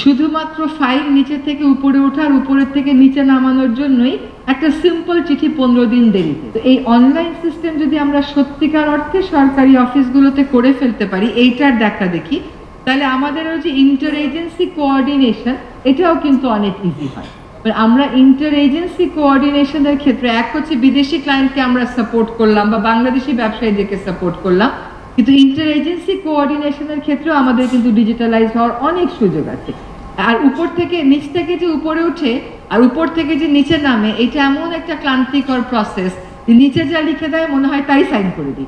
শুধুমাত্র ফাইল নিচে থেকে উপরে ওঠার উপরের থেকে নিচে নামানোর জন্যই একটা সিম্পল চিঠি 15 দিন দেরিতে। তো এই অনলাইন সিস্টেম যদি আমরা সত্যিকার অর্থে সরকারি অফিসগুলোতে করে ফেলতে পারি, এইটার দেখা দেখি, তাহলে আমাদেরও যে ইন্টার এজেন্সি কোঅর্ডিনেশন এটাও কিন্তু অনেক ইজি হয়। আমরা ইন্টার এজেন্সি কোঅর্ডিনেশনের ক্ষেত্রে এক হচ্ছে বিদেশি ক্লায়েন্টকে আমরা সাপোর্ট করলাম বা বাংলাদেশি ব্যবসায়ীদেরকে সাপোর্ট করলাম, কিন্তু ইন্টার এজেন্সি কোঅর্ডিনেশনের ক্ষেত্রেও আমাদের কিন্তু ডিজিটালাইজ হওয়ার অনেক সুযোগ আছে। আর উপর থেকে নিচ থেকে যে উপরে উঠে আর উপর থেকে যে নিচে নামে, এটা এমন একটা ক্লান্তিকর প্রসেস, নিচে যা লিখে দেয় মনে হয় তাই সাইন করে দিই,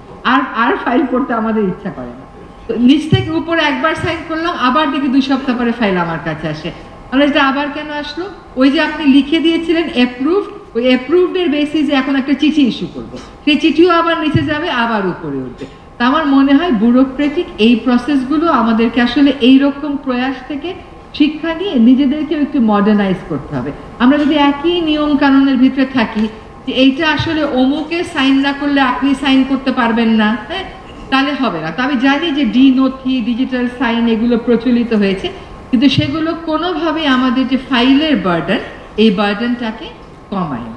আর ফাইল করতে আমাদের ইচ্ছা করে না। তো নিচ থেকে উপরে একবার সাইন করলাম, আবার দেখি 2 সপ্তাহ পরে ফাইল আমার কাছে আসে। আমরা এটা আবার কেন আসলো? ওই যে আপনি লিখে দিয়েছিলেন অ্যাপ্রুভড, ওই অ্যাপ্রুভডের বেসিসে এখন একটা চিঠি ইস্যু করবো, সেই চিঠিও আবার নিচে যাবে, আবার উপরে উঠবে। তা আমার মনে হয় ব্যুরোক্রেটিক এই প্রসেসগুলো আমাদেরকে আসলে এইরকম প্রয়াস থেকে শিক্ষা নিয়ে নিজেদেরকেও একটু মডার্নাইজ করতে হবে। আমরা যদি একই নিয়ম কানুনের ভিতরে থাকি যে এইটা আসলে অমুকে সাইন না করলে আপনি সাইন করতে পারবেন না, হ্যাঁ, তাহলে হবে না। তো আমি জানি যে নথি, ডিজিটাল সাইন এগুলো প্রচলিত হয়েছে, কিন্তু সেগুলো কোনোভাবেই আমাদের যে ফাইলের বার্ডেন, এই বার্ডেনটাকে কমায় না।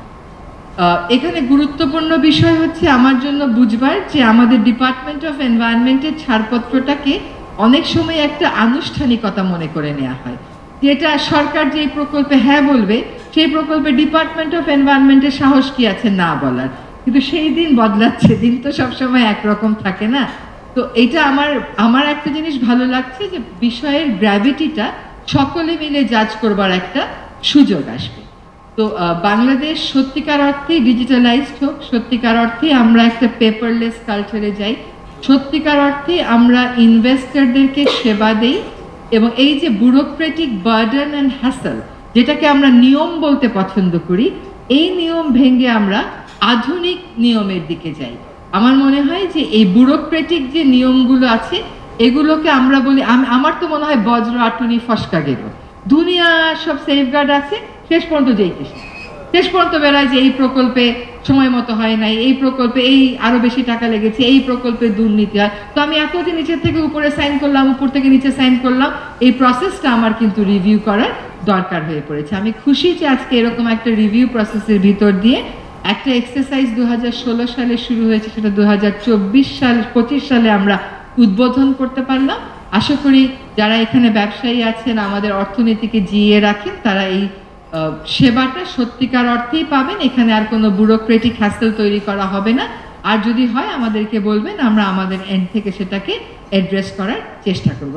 এখানে গুরুত্বপূর্ণ বিষয় হচ্ছে আমার জন্য বুঝবার যে আমাদের ডিপার্টমেন্ট অফ এনভায়রনমেন্টের ছাড়পত্রটাকে অনেক সময় একটা আনুষ্ঠানিকতা মনে করে নেওয়া হয়, যেটা সরকার যে প্রকল্পে হ্যাঁ বলবে, সেই প্রকল্পে ডিপার্টমেন্ট অফ এনভায়রনমেন্টের সাহস কি আছে না বলার। কিন্তু সেই দিন বদলাচ্ছে, দিন তো সবসময় একরকম থাকে না। তো এটা আমার একটা জিনিস ভালো লাগছে যে বিষয়ের গ্র্যাভিটিটা সকলে মিলে জাজ করবার একটা সুযোগ আসবে। তো বাংলাদেশ সত্যিকার অর্থেই ডিজিটালাইজড হোক, সত্যিকার অর্থে আমরা একটা পেপারলেস কালচারে যাই, সত্যিকার অর্থে আমরা ইনভেস্টরদেরকে সেবা দেই, এবং এই যে ব্যুরোক্রেটিক বার্ডেন অ্যান্ড হ্যাসেল, যেটাকে আমরা নিয়ম বলতে পছন্দ করি, এই নিয়ম ভেঙে আমরা আধুনিক নিয়মের দিকে যাই। আমার মনে হয় যে এই ব্যুরোক্রেটিক যে নিয়মগুলো আছে এগুলোকে আমরা বলি, আমার তো মনে হয় বজ্র আটুনি ফসকা গেল, দুনিয়া সব সেফগার্ড আছে, শেষ পর্যন্ত যেই কৃষ্ণ, শেষ পর্যন্ত বেলায় যে এই প্রকল্পে সময় মতো হয় নাই, এই প্রকল্পে এই আরো বেশি টাকা লেগেছে, এই প্রকল্পে দুর্নীতি হয়। তো আমি এত যে নিচের থেকে উপরে সাইন করলাম, উপর থেকে নিচে সাইন করলাম, এই প্রসেসটা আমার কিন্তু রিভিউ করার দরকার হয়ে পড়েছে। আমি খুশি যে আজকে এরকম একটা রিভিউ প্রসেসের ভিতর দিয়ে একটা এক্সারসাইজ 2016 সালে শুরু হয়েছে, সেটা 2025 সালে আমরা উদ্বোধন করতে পারলাম। আশা করি যারা এখানে ব্যবসায়ী আছেন, আমাদের অর্থনীতিকে জিইয়ে রাখেন, তারা এই সেবাটা সত্যিকার অর্থেই পাবেন। এখানে আর কোনো ব্যুরোক্রেটিক হ্যাসেল তৈরি করা হবে না। আর যদি হয় আমাদেরকে বলবেন, আমরা আমাদের এন্ড থেকে সেটাকে অ্যাড্রেস করার চেষ্টা করব।